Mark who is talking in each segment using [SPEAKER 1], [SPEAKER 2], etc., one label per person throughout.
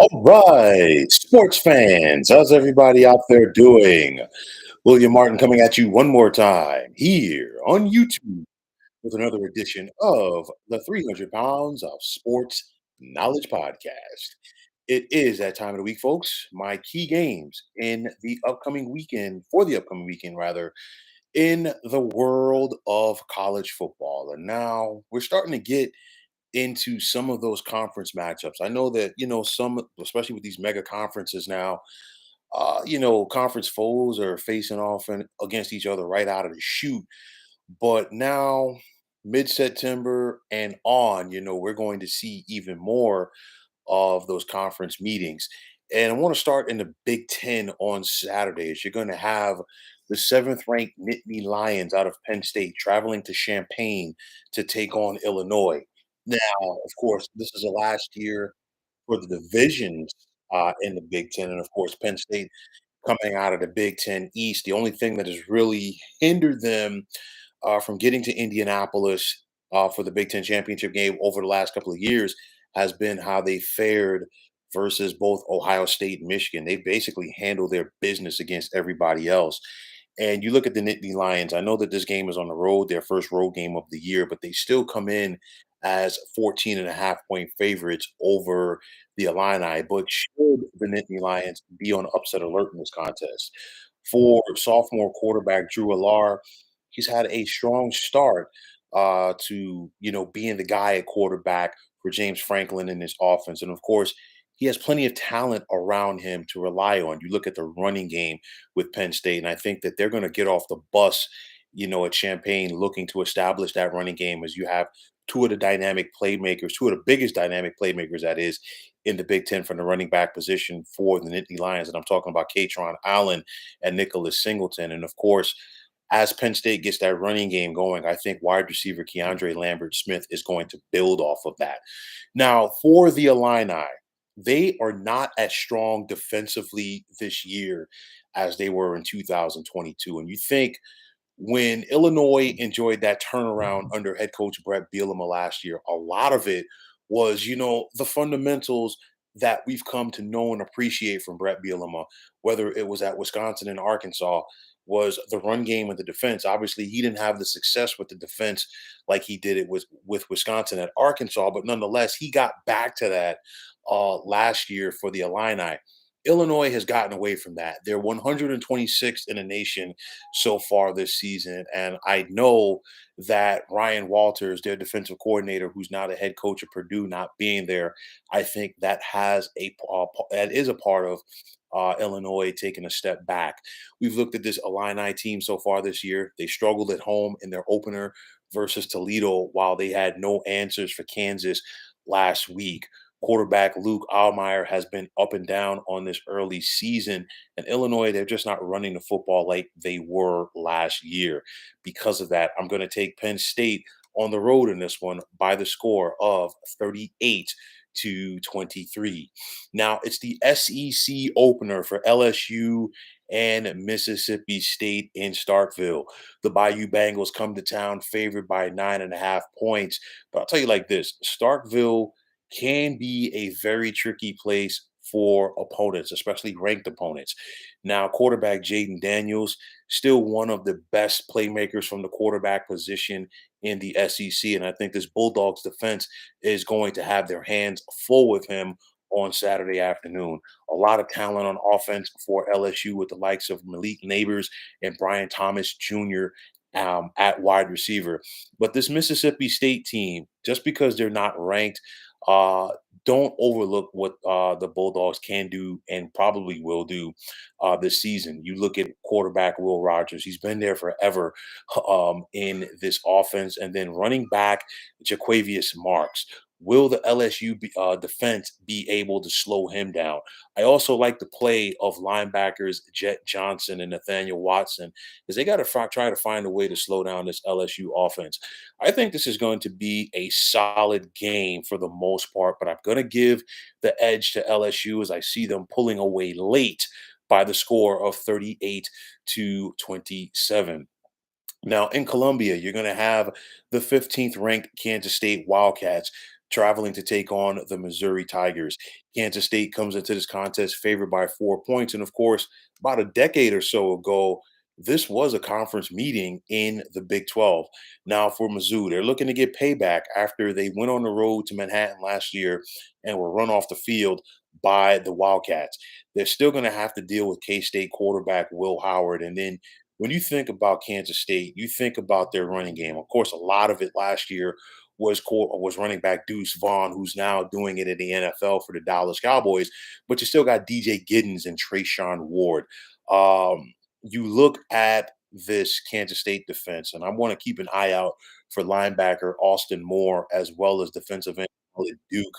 [SPEAKER 1] All right, sports fans, how's everybody out there doing? William Martin coming at you one more time here on YouTube with another edition of the 300 Pounds of Sports Knowledge Podcast. It is that time of the week, folks. My key games in the upcoming weekend, for the upcoming weekend, rather, in the world of college football. And now we're starting to get into some of those conference matchups. I know that, some, especially with these mega conferences now, conference foes are facing off and against each other right out of the chute. But now, mid September and on, we're going to see even more of those conference meetings. And I want to start in the Big Ten on Saturdays. You're going to have the seventh ranked Nittany Lions out of Penn State traveling to Champaign to take on Illinois. Now, of course, this is the last year for the divisions in the Big Ten. And of course, Penn State coming out of the Big Ten East. The only thing that has really hindered them from getting to Indianapolis for the Big Ten championship game over the last couple of years has been how they fared versus both Ohio State and Michigan. They basically handled their business against everybody else. And you look at the Nittany Lions. I know that this game is on the road, their first road game of the year, but they still come in as 14.5 point favorites over the Illini. But should the Nittany Lions be on upset alert in this contest? For sophomore quarterback Drew Alar, he's had a strong start to being the guy at quarterback for James Franklin in this offense, and of course he has plenty of talent around him to rely on. You look at the running game with Penn State, and I think that they're going to get off the bus, at Champaign, looking to establish that running game as you have two of the dynamic playmakers, two of the biggest dynamic playmakers that is in the Big Ten from the running back position for the Nittany Lions, and I'm talking about Katron Allen and Nicholas Singleton, and of course as Penn State gets that running game going, I think wide receiver Keandre Lambert Smith is going to build off of that. Now, for the Illini, they are not as strong defensively this year as they were in 2022. And you think when Illinois enjoyed that turnaround under head coach Brett Bielema last year, a lot of it was, the fundamentals that we've come to know and appreciate from Brett Bielema, whether it was at Wisconsin and Arkansas, was the run game and the defense. Obviously, he didn't have the success with the defense like he did it with Wisconsin at Arkansas, but nonetheless, he got back to that last year for the Illini. Illinois has gotten away from that. They're 126th in the nation so far this season. And I know that Ryan Walters, their defensive coordinator, who's now the head coach of Purdue, not being there, I think that is a part of Illinois taking a step back. We've looked at this Illini team so far this year. They struggled at home in their opener versus Toledo, while they had no answers for Kansas last week. Quarterback Luke Almeyer has been up and down on this early season. And Illinois, they're just not running the football like they were last year. Because of that, I'm going to take Penn State on the road in this one by the score of 38-23. Now, it's the SEC opener for LSU and Mississippi State in Starkville. The Bayou Bengals come to town favored by 9.5 points. But I'll tell you like this, Starkville can be a very tricky place for opponents, especially ranked opponents. Now, quarterback Jaden Daniels, still one of the best playmakers from the quarterback position in the SEC. And I think this Bulldogs defense is going to have their hands full with him on Saturday afternoon. A lot of talent on offense for LSU with the likes of Malik Neighbors and Brian Thomas Jr. At wide receiver. But this Mississippi State team, just because they're not ranked, uh, don't overlook what the Bulldogs can do and probably will do this season. You look at quarterback Will Rogers; he's been there forever in this offense, and then running back Jaquavius Marks. Will the defense be able to slow him down? I also like the play of linebackers Jet Johnson and Nathaniel Watson, because they got to try to find a way to slow down this LSU offense. I think this is going to be a solid game for the most part, but I'm going to give the edge to LSU as I see them pulling away late by the score of 38-27. Now, in Columbia, you're going to have the 15th ranked Kansas State Wildcats traveling to take on the Missouri Tigers. Kansas State comes into this contest favored by 4 points. And of course, about a decade or so ago, this was a conference meeting in the Big 12. Now, for Mizzou, they're looking to get payback after they went on the road to Manhattan last year and were run off the field by the Wildcats. They're still going to have to deal with K State quarterback Will Howard. And then when you think about Kansas State, you think about their running game. Of course, a lot of it last year was running back Deuce Vaughn, who's now doing it in the NFL for the Dallas Cowboys. But you still got DJ Giddens and Trayshawn Ward. You look at this Kansas State defense, and I want to keep an eye out for linebacker Austin Moore as well as defensive end Charlotte Duke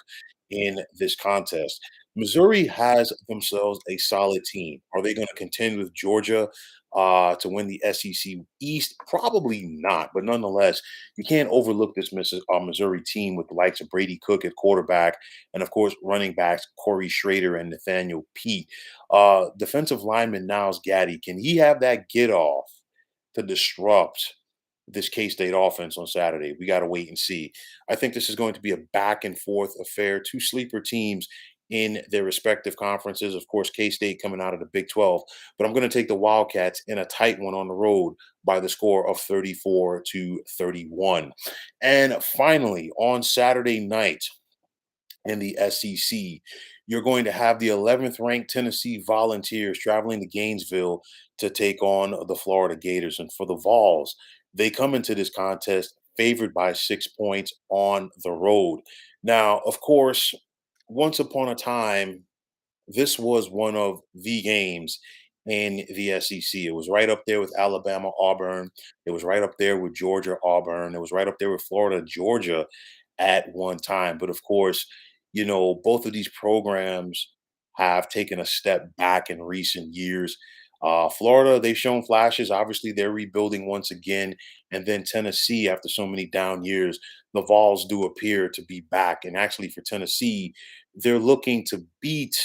[SPEAKER 1] in this contest. Missouri has themselves a solid team. Are they going to contend with Georgia to win the SEC East? Probably not, but nonetheless, you can't overlook this Missouri team with the likes of Brady Cook at quarterback, and of course, running backs Corey Schrader and Nathaniel Pete. Defensive lineman Niles Gaddy, can he have that get off to disrupt this K-State offense on Saturday? We got to wait and see. I think this is going to be a back and forth affair. Two sleeper teams in their respective conferences. Of course, K-State coming out of the Big 12, but I'm going to take the Wildcats in a tight one on the road by the score of 34-31. And finally, on Saturday night, in the SEC. You're going to have the 11th ranked Tennessee Volunteers traveling to Gainesville to take on the Florida Gators. And for the Vols, they come into this contest favored by 6 points on the road. Now, of course, once upon a time, this was one of the games in the SEC. It was right up there with Alabama, Auburn. It was right up there with Georgia, Auburn. It was right up there with Florida, Georgia at one time. But of course, both of these programs have taken a step back in recent years. Florida, they've shown flashes. Obviously, they're rebuilding once again. And then Tennessee, after so many down years, the Vols do appear to be back. And actually, for Tennessee, they're looking to beat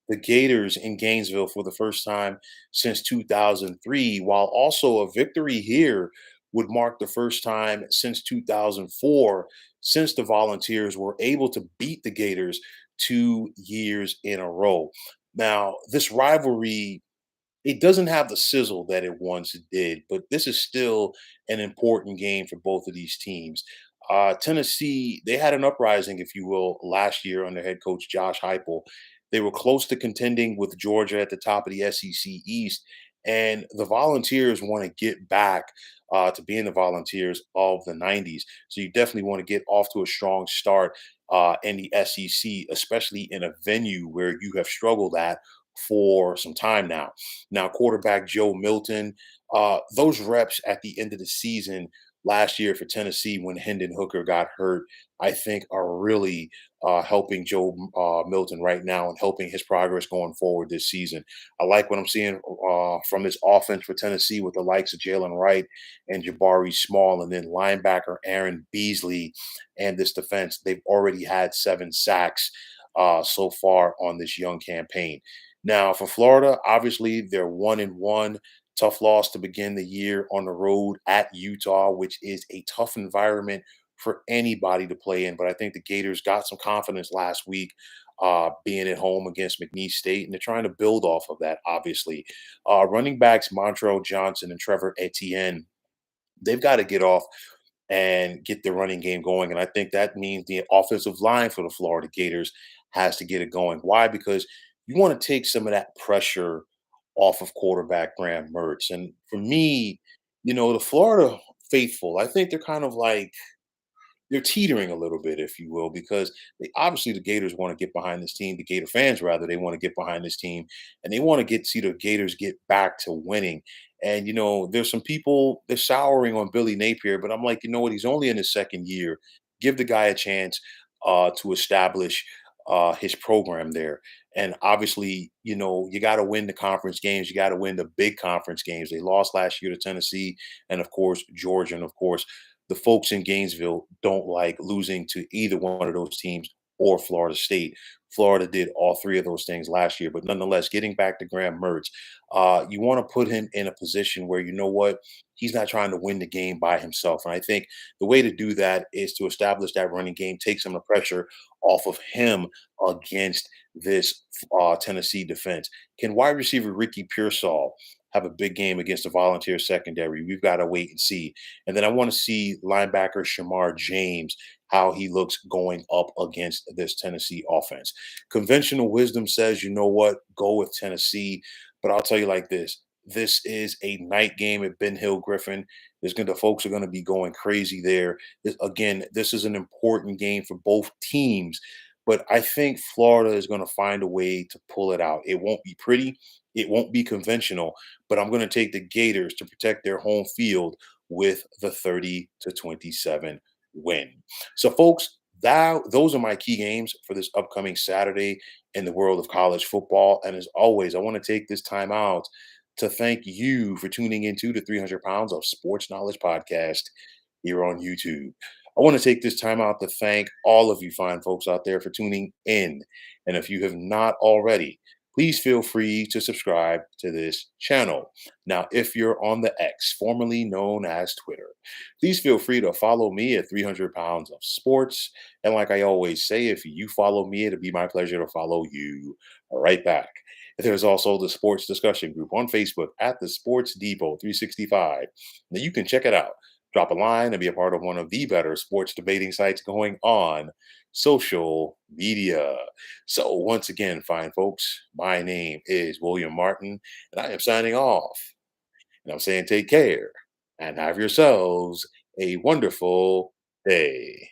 [SPEAKER 1] the Gators in Gainesville for the first time since 2003, while also a victory here would mark the first time since 2004 since the Volunteers were able to beat the Gators 2 years in a row. Now, this rivalry, it doesn't have the sizzle that it once did, but this is still an important game for both of these teams. Tennessee, they had an uprising, if you will, last year under head coach Josh Heupel. They were close to contending with Georgia at the top of the SEC East, and the Volunteers want to get back to being the Volunteers of the '90s. So you definitely want to get off to a strong start in the SEC, especially in a venue where you have struggled at for some time now. Now, quarterback Joe Milton, those reps at the end of the season last year for Tennessee when Hendon Hooker got hurt, I think are really helping Joe Milton right now and helping his progress going forward this season. I like what I'm seeing from this offense for Tennessee with the likes of Jalen Wright and Jabari Small, and then linebacker Aaron Beasley and this defense. They've already had 7 sacks so far on this young campaign. Now, for Florida, obviously they're 1-1. Tough loss to begin the year on the road at Utah, which is a tough environment for anybody to play in. But I think the Gators got some confidence last week being at home against McNeese State, and they're trying to build off of that, obviously. Running backs Montrell Johnson and Trevor Etienne, they've got to get off and get the running game going. And I think that means the offensive line for the Florida Gators has to get it going. Why? Because you want to take some of that pressure off of quarterback Graham Mertz. And for me, the Florida faithful, I think they're kind of like they're teetering a little bit, if you will, because obviously the Gators want to get behind this team. The Gator fans, rather, they want to get behind this team, and they want to see the Gators get back to winning. And there's some people they're souring on Billy Napier, but I'm like, you know what? He's only in his second year. Give the guy a chance to establish his program there. And obviously, you got to win the conference games. You got to win the big conference games. They lost last year to Tennessee and, of course, Georgia. And, of course, the folks in Gainesville don't like losing to either one of those teams or Florida State. Florida did all three of those things last year, but nonetheless, getting back to Graham Mertz, you want to put him in a position where you know what he's not trying to win the game by himself, and I think the way to do that is to establish that running game, take some of the pressure off of him against this Tennessee defense. Can wide receiver Ricky Pearsall have a big game against the Volunteer secondary? We've got to wait and see. And then I want to see linebacker Shamar James, how he looks going up against this Tennessee offense. Conventional wisdom says, you know what, go with Tennessee. But I'll tell you like this is a night game at Ben Hill Griffin. The folks are going to be going crazy there. Again, this is an important game for both teams, but I think Florida is going to find a way to pull it out. It won't be pretty, it won't be conventional, but I'm going to take the Gators to protect their home field with the 30-27 win. So, folks, those are my key games for this upcoming Saturday in the world of college football. And as always, I want to take this time out to thank you for tuning into the 300 Pounds of Sports Knowledge podcast here on YouTube. I want to take this time out to thank all of you fine folks out there for tuning in. And if you have not already, please feel free to subscribe to this channel. Now, if you're on the X, formerly known as Twitter, please feel free to follow me at 300 Pounds of Sports. And like I always say, if you follow me, it'll be my pleasure to follow you right back. There's also the sports discussion group on Facebook at the Sports Depot 365. Now you can check it out. Drop a line and be a part of one of the better sports debating sites going on social media. So once again, fine folks, my name is William Martin, and I am signing off. And I'm saying take care and have yourselves a wonderful day.